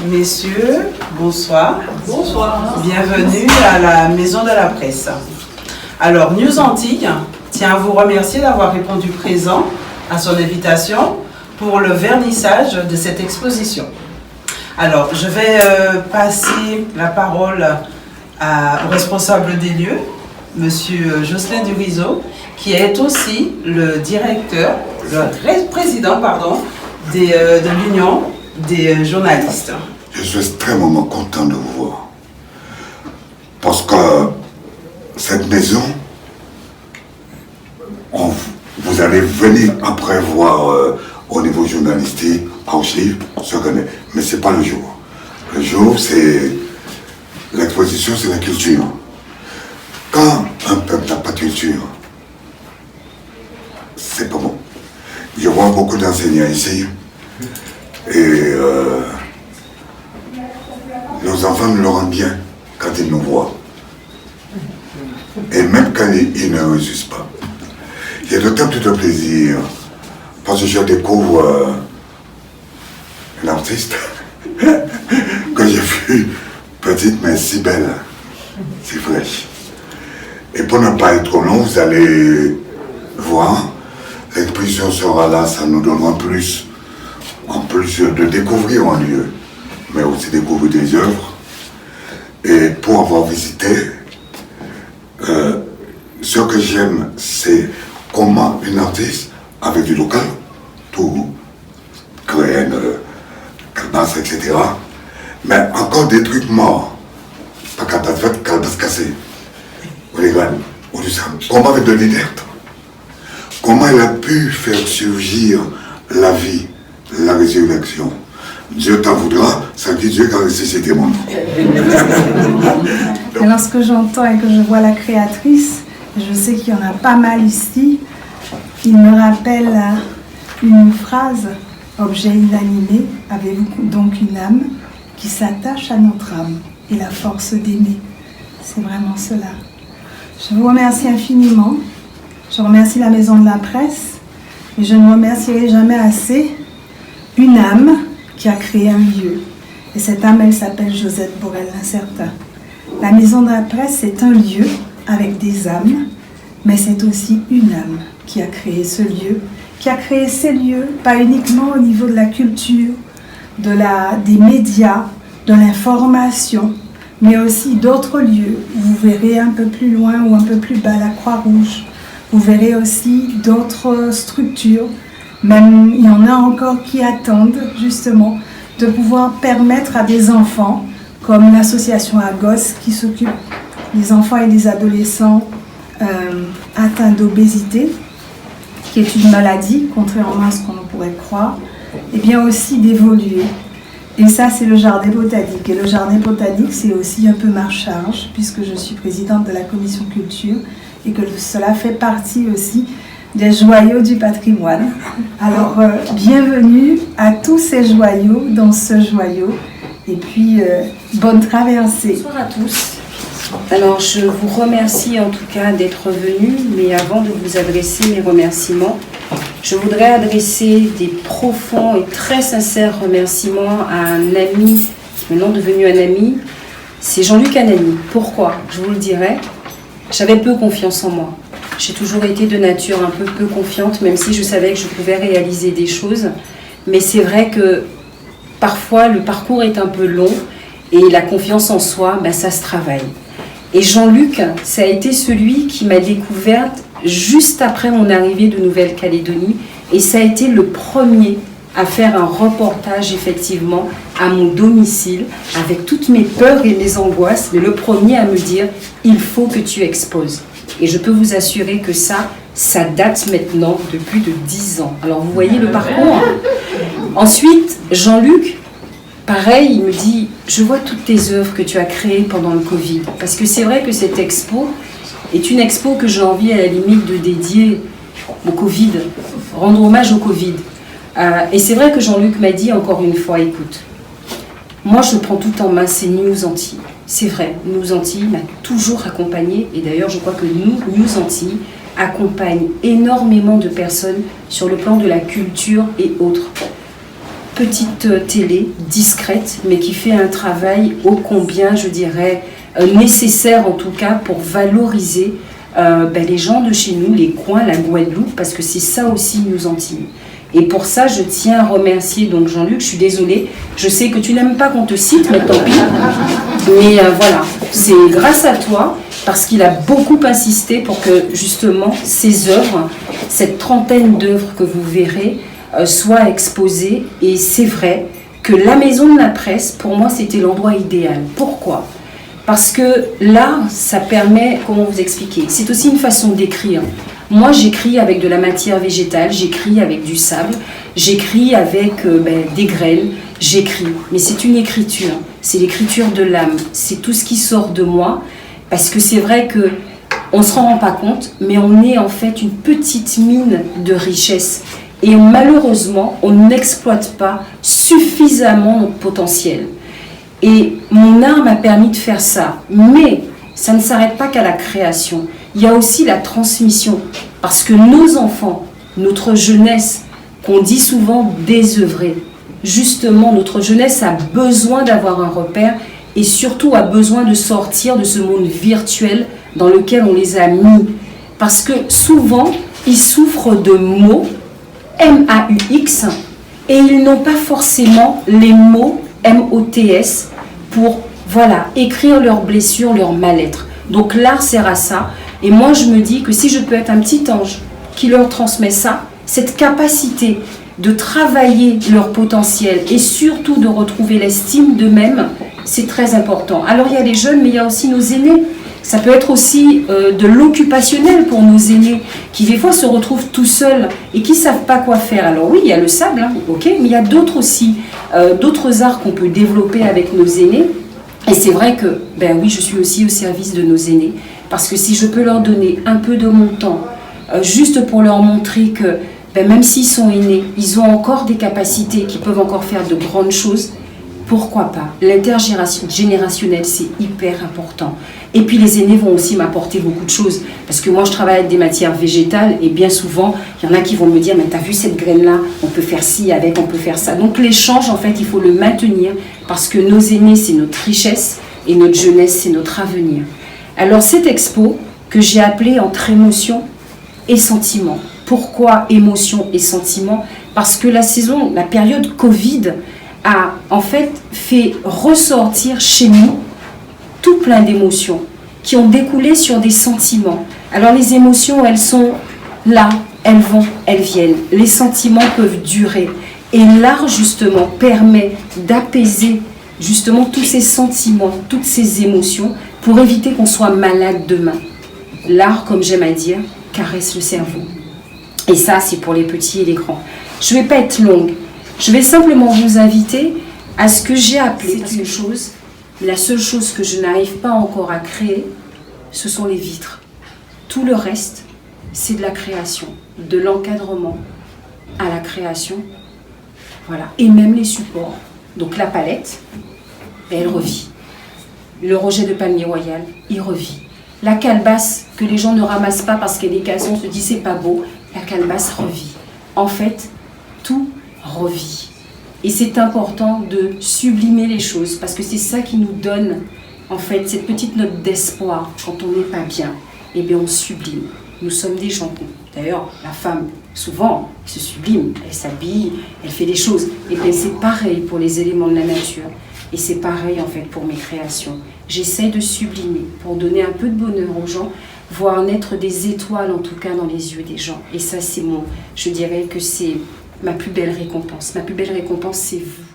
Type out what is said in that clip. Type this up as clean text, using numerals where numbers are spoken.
messieurs, bonsoir. Bonsoir. Bienvenue à la Maison de la Presse. Alors, News Antilles tient à vous remercier d'avoir répondu présent à son invitation pour le vernissage de cette exposition. Alors, je vais passer la parole au responsable des lieux, Monsieur Jocelyn Durizo, qui est aussi le président de l'Union des journalistes. Je suis extrêmement content de vous voir. Parce que cette maison, vous allez venir après voir au niveau journalistique, archives, ce qu'on est. Mais ce n'est pas le jour. Le jour, c'est l'exposition, c'est la culture. Quand un peuple n'a pas de culture, c'est pas bon. Je vois beaucoup d'enseignants ici. Et nos enfants nous le rendent bien quand ils nous voient. Et même quand ils ne réussissent pas. J'ai d'autant plus de plaisir parce que je découvre un artiste que j'ai vu petite mais si belle, si fraîche. Et pour ne pas être trop long, vous allez voir, l'exposition sera là, ça nous donnera plus, en plus de découvrir un lieu, mais aussi découvrir des œuvres. Et pour avoir visité, ce que j'aime, c'est comment une artiste, avec du local, tout, graines, calebasse, etc., mais encore des trucs morts, pas calebasse cassée, ou les graines, ou du sable, comment avec de l'inerte, comment elle a pu faire surgir la vie, la résurrection. Dieu t'en voudra, ça dit Dieu qui a ressuscité mon nom. Et lorsque j'entends et que je vois la créatrice, je sais qu'il y en a pas mal ici, il me rappelle une phrase, objet inanimé, avez-vous donc une âme qui s'attache à notre âme et la force d'aimer. C'est vraiment cela. Je vous remercie infiniment. Je remercie la Maison de la Presse et je ne remercierai jamais assez une âme qui a créé un lieu. Et cette âme, elle s'appelle Josette Borel-Incertain. La Maison de la Presse, c'est un lieu avec des âmes, mais c'est aussi une âme qui a créé ce lieu, qui a créé ces lieux, pas uniquement au niveau de la culture, des médias, de l'information, mais aussi d'autres lieux. Vous verrez un peu plus loin ou un peu plus bas la Croix-Rouge. Vous verrez aussi d'autres structures. Même il y en a encore qui attendent justement de pouvoir permettre à des enfants, comme l'association Agos qui s'occupe des enfants et des adolescents atteints d'obésité, qui est une maladie, contrairement à ce qu'on pourrait croire, et bien aussi d'évoluer. Et ça, c'est le jardin botanique. Et le jardin botanique, c'est aussi un peu ma charge, puisque je suis présidente de la commission culture, et que cela fait partie aussi des joyaux du patrimoine. Alors, bienvenue à tous ces joyaux dans ce joyau. Et puis, bonne traversée. Bonsoir à tous. Alors, je vous remercie en tout cas d'être venus, mais avant de vous adresser mes remerciements, je voudrais adresser des profonds et très sincères remerciements à un ami, maintenant devenu un ami, c'est Jean-Luc Anani. Pourquoi? Je vous le dirai. J'avais peu confiance en moi. J'ai toujours été de nature un peu confiante, même si je savais que je pouvais réaliser des choses. Mais c'est vrai que parfois le parcours est un peu long et la confiance en soi, ça se travaille. Et Jean-Luc, ça a été celui qui m'a découverte juste après mon arrivée de Nouvelle-Calédonie. Et ça a été le premier à faire un reportage effectivement à mon domicile avec toutes mes peurs et mes angoisses, mais le premier à me dire « il faut que tu exposes ». Et je peux vous assurer que ça date maintenant de plus de 10 ans. Alors vous voyez le parcours. Ensuite, Jean-Luc, pareil, il me dit « je vois toutes tes œuvres que tu as créées pendant le Covid ». Parce que c'est vrai que cette expo est une expo que j'ai envie à la limite de dédier au Covid, rendre hommage au Covid. Et c'est vrai que Jean-Luc m'a dit encore une fois, écoute, moi je prends tout en main, c'est News Antilles. C'est vrai, News Antilles m'a toujours accompagné, et d'ailleurs je crois que News Antilles accompagne énormément de personnes sur le plan de la culture et autres. petite télé discrète, mais qui fait un travail ô combien, je dirais, nécessaire en tout cas pour valoriser les gens de chez nous, les coins, la Guadeloupe, parce que c'est ça aussi News Antilles. Et pour ça, je tiens à remercier donc Jean-Luc, je suis désolée, je sais que tu n'aimes pas qu'on te cite, mais tant pis. Mais voilà, c'est grâce à toi, parce qu'il a beaucoup insisté pour que justement ces œuvres, cette trentaine d'œuvres que vous verrez, soient exposées. Et c'est vrai que la Maison de la Presse, pour moi, c'était l'endroit idéal. Pourquoi ? Parce que l'art, ça permet, comment vous expliquer, c'est aussi une façon d'écrire. Moi, j'écris avec de la matière végétale, j'écris avec du sable, j'écris avec des grêles, j'écris. Mais c'est une écriture, c'est l'écriture de l'âme, c'est tout ce qui sort de moi. Parce que c'est vrai qu'on ne se rend pas compte, mais on est en fait une petite mine de richesse. Et malheureusement, on n'exploite pas suffisamment notre potentiel. Et mon art m'a permis de faire ça. Mais ça ne s'arrête pas qu'à la création. Il y a aussi la transmission. Parce que nos enfants, notre jeunesse, qu'on dit souvent désœuvrée, justement, notre jeunesse a besoin d'avoir un repère et surtout a besoin de sortir de ce monde virtuel dans lequel on les a mis. Parce que souvent, ils souffrent de mots, M-A-U-X, et ils n'ont pas forcément les mots M-O-T-S pour écrire leurs blessures, leur mal-être. Donc l'art sert à ça. Et moi, je me dis que si je peux être un petit ange qui leur transmet ça, cette capacité de travailler leur potentiel et surtout de retrouver l'estime d'eux-mêmes, c'est très important. Alors il y a les jeunes, mais il y a aussi nos aînés. Ça peut être aussi de l'occupationnel pour nos aînés qui des fois se retrouvent tout seuls et qui ne savent pas quoi faire. Alors oui, il y a le sable, ok, mais il y a d'autres aussi, d'autres arts qu'on peut développer avec nos aînés. Et c'est vrai que, oui, je suis aussi au service de nos aînés. Parce que si je peux leur donner un peu de mon temps, juste pour leur montrer que même s'ils sont aînés, ils ont encore des capacités qui peuvent encore faire de grandes choses, pourquoi pas? L'intergénérationnel, c'est hyper important. Et puis les aînés vont aussi m'apporter beaucoup de choses. Parce que moi, je travaille avec des matières végétales et bien souvent, il y en a qui vont me dire « mais t'as vu cette graine-là? On peut faire ci avec, on peut faire ça. » Donc l'échange, en fait, il faut le maintenir parce que nos aînés, c'est notre richesse et notre jeunesse, c'est notre avenir. Alors cette expo que j'ai appelée entre émotion et sentiment. Pourquoi émotion et sentiment? Parce que la période Covid a en fait fait ressortir chez nous tout plein d'émotions qui ont découlé sur des sentiments. Alors les émotions, elles sont là, elles vont, elles viennent. Les sentiments peuvent durer. Et l'art justement permet d'apaiser justement tous ces sentiments, toutes ces émotions pour éviter qu'on soit malade demain. L'art, comme j'aime à dire, caresse le cerveau. Et ça, c'est pour les petits et les grands. Je ne vais pas être longue. Je vais simplement vous inviter à ce que j'ai appelé quelque chose. La seule chose que je n'arrive pas encore à créer, ce sont les vitres. Tout le reste, c'est de la création, de l'encadrement à la création. Voilà. Et même les supports. Donc la palette, elle revit. Le rejet de palmier royal, il revit. La calebasse que les gens ne ramassent pas parce qu'elle est cassée, on se dit c'est pas beau, la calebasse revit. En fait, tout revit. Et c'est important de sublimer les choses parce que c'est ça qui nous donne en fait cette petite note d'espoir quand on n'est pas bien. Eh bien on sublime. Nous sommes des gens. D'ailleurs, la femme, souvent, se sublime, elle s'habille, elle fait des choses. Et bien c'est pareil pour les éléments de la nature. Et c'est pareil en fait pour mes créations. J'essaie de sublimer pour donner un peu de bonheur aux gens, voir naître des étoiles en tout cas dans les yeux des gens. Et ça c'est je dirais que c'est ma plus belle récompense. Ma plus belle récompense c'est vous.